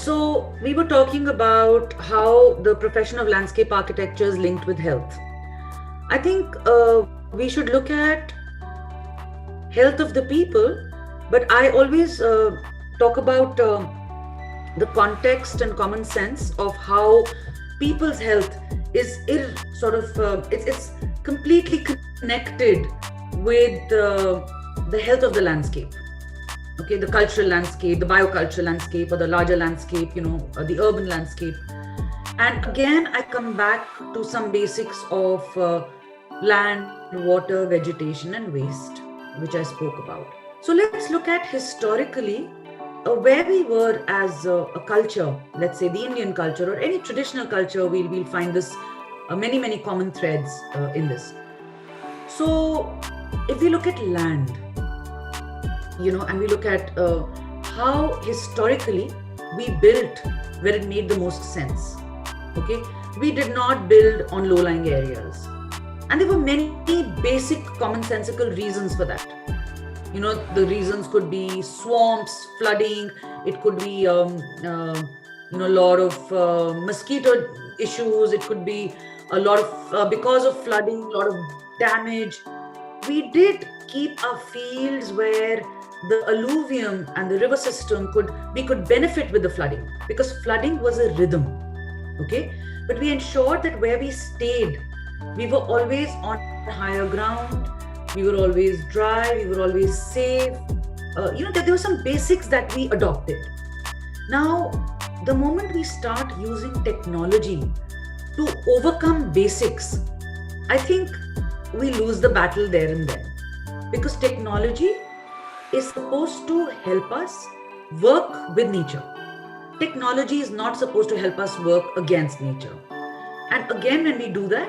So we were talking about how the profession of landscape architecture is linked with health. I think we should look at health of the people, but I always talk about the context and common sense of how people's health is it's completely connected with the health of the landscape. Okay, the cultural landscape, the biocultural landscape, or the larger landscape, the urban landscape. And again, I come back to some basics of land, water, vegetation, and waste, which I spoke about. So let's look at historically where we were as a culture, let's say the Indian culture or any traditional culture. We'll find this many common threads in this. So if we look at land, and we look at how historically we built where it made the most sense. Okay, we did not build on low-lying areas, and there were many basic commonsensical reasons for that. The reasons could be swamps, flooding. It could be a lot of mosquito issues. It could be a lot of because of flooding, a lot of damage. We did keep our fields where the alluvium and the river system could benefit with the flooding, because flooding was a rhythm. Okay, but we ensured that where we stayed, we were always on higher ground, we were always dry, we were always safe. There were some basics that we adopted. Now, the moment we start using technology to overcome basics, I think we lose the battle there and then, because technology is supposed to help us work with nature. Technology is not supposed to help us work against nature. And again, when we do that,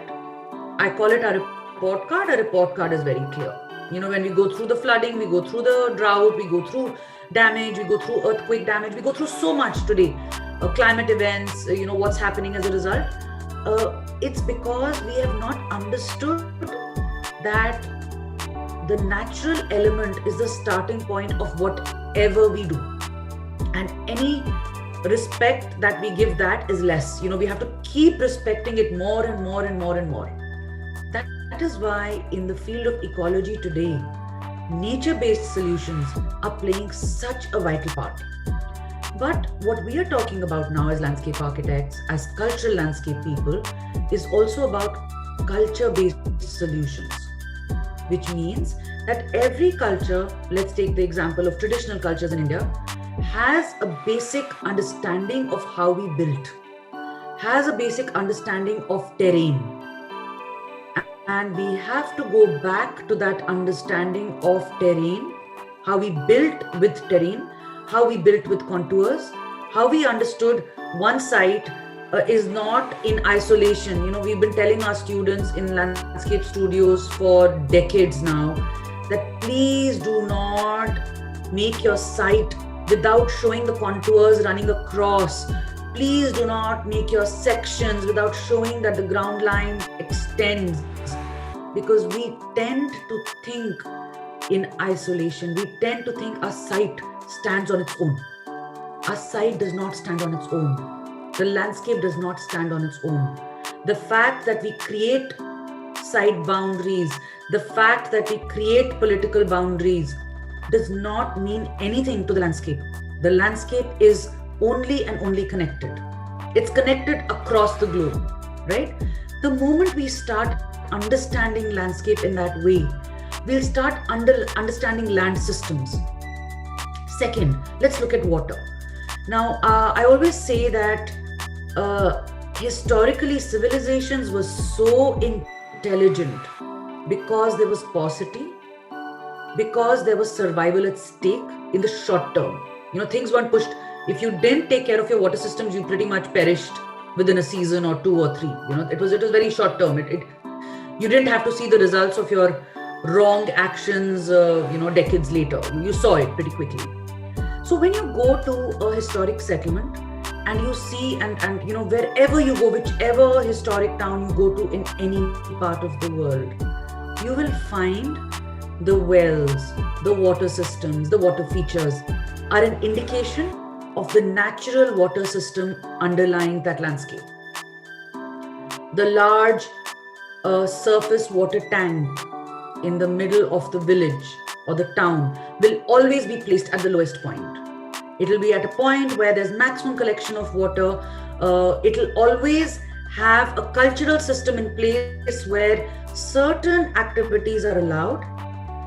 I call it our report card. Our report card is very clear. When we go through the flooding, we go through the drought, we go through damage, we go through earthquake damage, we go through so much today. Climate events, what's happening as a result. It's because we have not understood that the natural element is the starting point of whatever we do. And any respect that we give that is less. We have to keep respecting it more and more and more and more. That is why in the field of ecology today, nature-based solutions are playing such a vital part. But what we are talking about now as landscape architects, as cultural landscape people, is also about culture-based solutions, which means that every culture, let's take the example of traditional cultures in India, has a basic understanding of how we built, has a basic understanding of terrain. And we have to go back to that understanding of terrain, how we built with terrain, how we built with contours, how we understood one site is not in isolation. We've been telling our students in landscape studios for decades now that please do not make your site without showing the contours running across. Please do not make your sections without showing that the ground line extends, because we tend to think in isolation. We tend to think our site stands on its own. Our site does not stand on its own. The landscape does not stand on its own. The fact that we create site boundaries, the fact that we create political boundaries does not mean anything to the landscape. The landscape is only and only connected. It's connected across the globe, right? The moment we start understanding landscape in that way, we'll start understanding land systems. Second, let's look at water. Now, I always say that historically civilizations were so intelligent because there was paucity, because there was survival at stake in the short term. Things weren't pushed. If you didn't take care of your water systems, you pretty much perished within a season or 2 or 3. It was very short term. You didn't have to see the results of your wrong actions, decades later. You saw it pretty quickly. So when you go to a historic settlement and you see, and wherever you go, whichever historic town you go to in any part of the world, you will find the wells, the water systems, the water features are an indication of the natural water system underlying that landscape. The large surface water tank in the middle of the village or the town will always be placed at the lowest point. It will be at a point where there's maximum collection of water. It will always have a cultural system in place where certain activities are allowed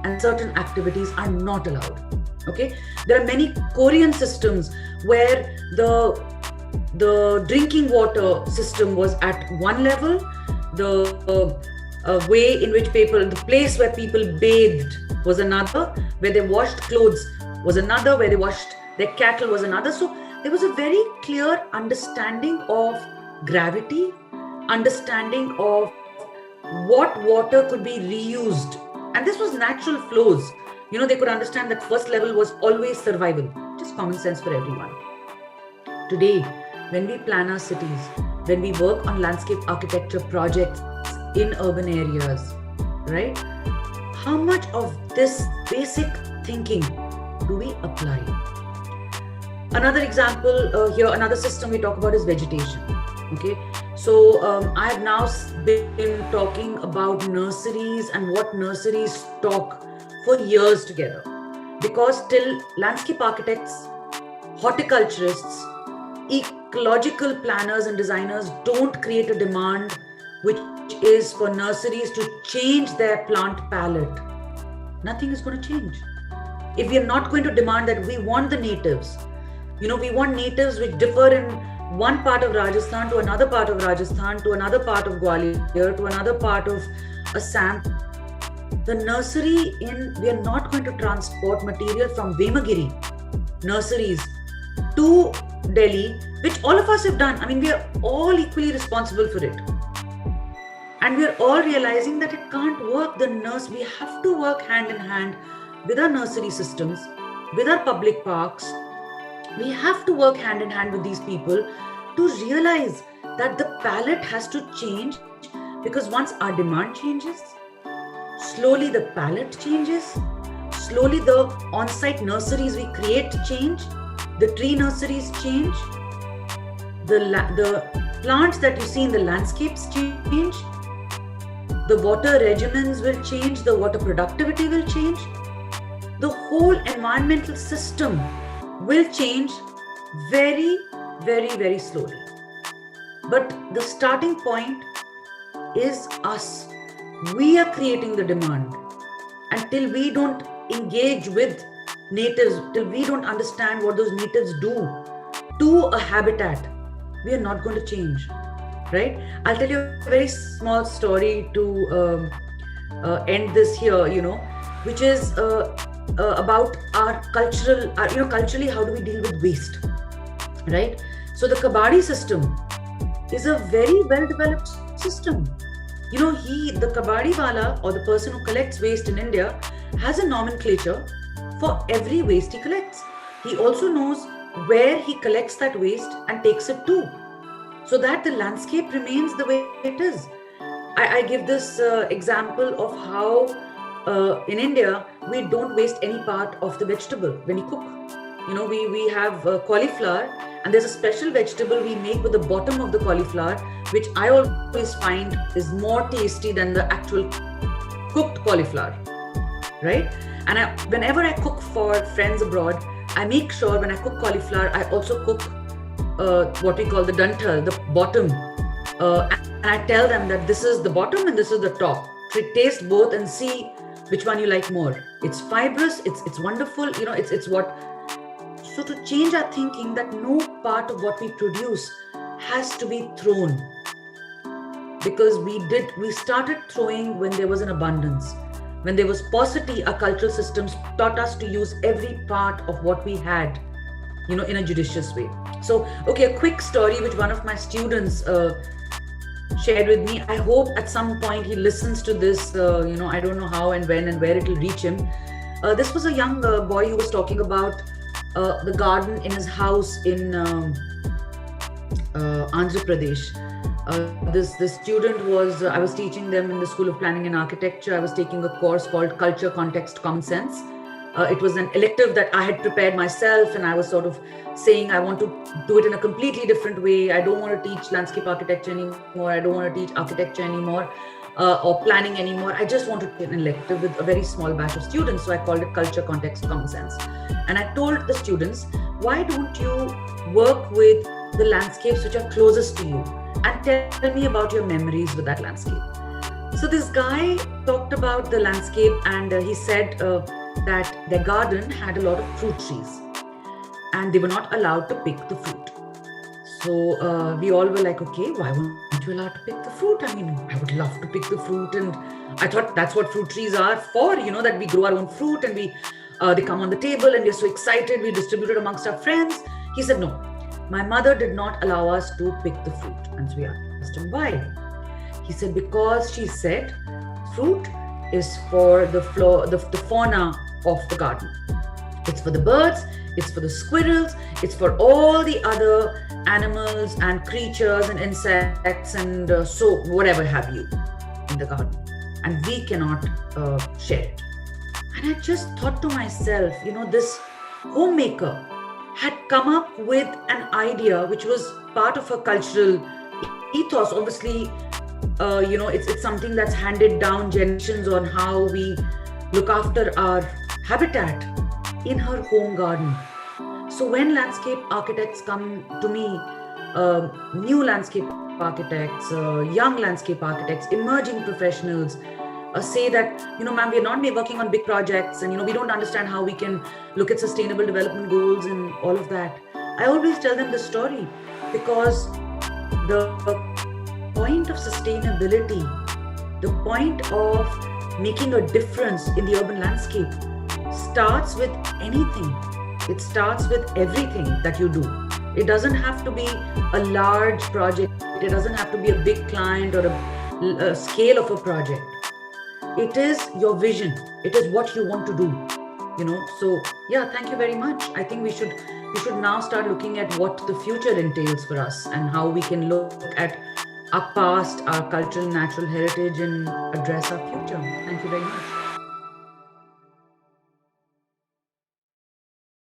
and certain activities are not allowed. Okay, there are many Korean systems where the drinking water system was at one level, the way in which people, the place where people bathed was another, where they washed clothes was another, where they washed their cattle was another. So there was a very clear understanding of gravity, understanding of what water could be reused. And this was natural flows. You know, they could understand that first level was always survival, just common sense for everyone. Today, when we plan our cities, when we work on landscape architecture projects in urban areas, right? How much of this basic thinking do we apply? Another example here, another system we talk about is vegetation. Okay, so I have now been talking about nurseries and what nurseries talk for years together, because till landscape architects, horticulturists, ecological planners and designers don't create a demand which is for nurseries to change their plant palette, nothing is going to change. If we are not going to demand that we want the natives, you know, we want natives which differ in one part of Rajasthan to another part of Rajasthan to another part of Gwalior to another part of Assam. The nursery we are not going to transport material from Vemagiri nurseries to Delhi, which all of us have done. I mean, we are all equally responsible for it. And we are all realizing that it can't work. We have to work hand in hand with our nursery systems, with our public parks. We have to work hand in hand with these people to realize that the palette has to change, because once our demand changes, slowly the palette changes, slowly the on-site nurseries we create change, the tree nurseries change, the plants that you see in the landscapes change, the water regimens will change, the water productivity will change, the whole environmental system will change very, very, very slowly. But the starting point is us. We are creating the demand. And till we don't engage with natives, till we don't understand what those natives do to a habitat, we are not going to change, right? I'll tell you a very small story to end this here, you know, which is about our cultural, culturally, how do we deal with waste, right? So the Kabadi system is a very well-developed system. You know, the Kabadi wala, or the person who collects waste in India, has a nomenclature for every waste he collects. He also knows where he collects that waste and takes it to, so that the landscape remains the way it is. I give this example of how in India, we don't waste any part of the vegetable when we cook. You know, we have cauliflower, and there's a special vegetable we make with the bottom of the cauliflower, which I always find is more tasty than the actual cooked cauliflower, right? And whenever I cook for friends abroad, I make sure when I cook cauliflower, I also cook what we call the dantal, the bottom. And I tell them that this is the bottom and this is the top. So taste both and see which one you like more. It's fibrous, it's wonderful, you know, it's what. So to change our thinking that no part of what we produce has to be thrown, because we started throwing when there was an abundance. When there was paucity, our cultural systems taught us to use every part of what we had, you know, in a judicious way. So, okay, a quick story which one of my students shared with me. I hope at some point he listens to this, I don't know how and when and where it will reach him. This was a young boy who was talking about the garden in his house in Andhra Pradesh. This student was, I was teaching them in the School of Planning and Architecture. I was taking a course called Culture, Context, Common Sense. It was an elective that I had prepared myself, and I was sort of saying I want to do it in a completely different way. I don't want to teach landscape architecture anymore. I don't want to teach architecture anymore, or planning anymore. I just want to take an elective with a very small batch of students. So I called it Culture, Context, Common Sense. And I told the students, why don't you work with the landscapes which are closest to you and tell me about your memories with that landscape. So this guy talked about the landscape, and he said that their garden had a lot of fruit trees and they were not allowed to pick the fruit. So we all were like, okay, why weren't you allowed to pick the fruit? I mean, I would love to pick the fruit, and I thought that's what fruit trees are for, that we grow our own fruit and they come on the table and we're so excited, we distribute it amongst our friends. He said, no, my mother did not allow us to pick the fruit. And so we asked him why. He said, because she said fruit is for the fauna of the garden. It's for the birds, it's for the squirrels, it's for all the other animals and creatures and insects and so whatever have you in the garden. And we cannot share it. And I just thought to myself, this homemaker had come up with an idea which was part of her cultural ethos. Obviously, it's something that's handed down generations on how we look after our habitat in her home garden. So when landscape architects come to me, new landscape architects, young landscape architects, emerging professionals, say that, ma'am, we're not working on big projects, and, we don't understand how we can look at sustainable development goals and all of that. I always tell them the story, because the point of sustainability, the point of making a difference in the urban landscape starts with anything. It starts with everything that you do. It doesn't have to be a large project. It doesn't have to be a big client or a scale of a project. It is your vision. It is what you want to do. So yeah, thank you very much. I think we should now start looking at what the future entails for us and how we can look at our past, our cultural, natural heritage, and address our future. Thank you very much.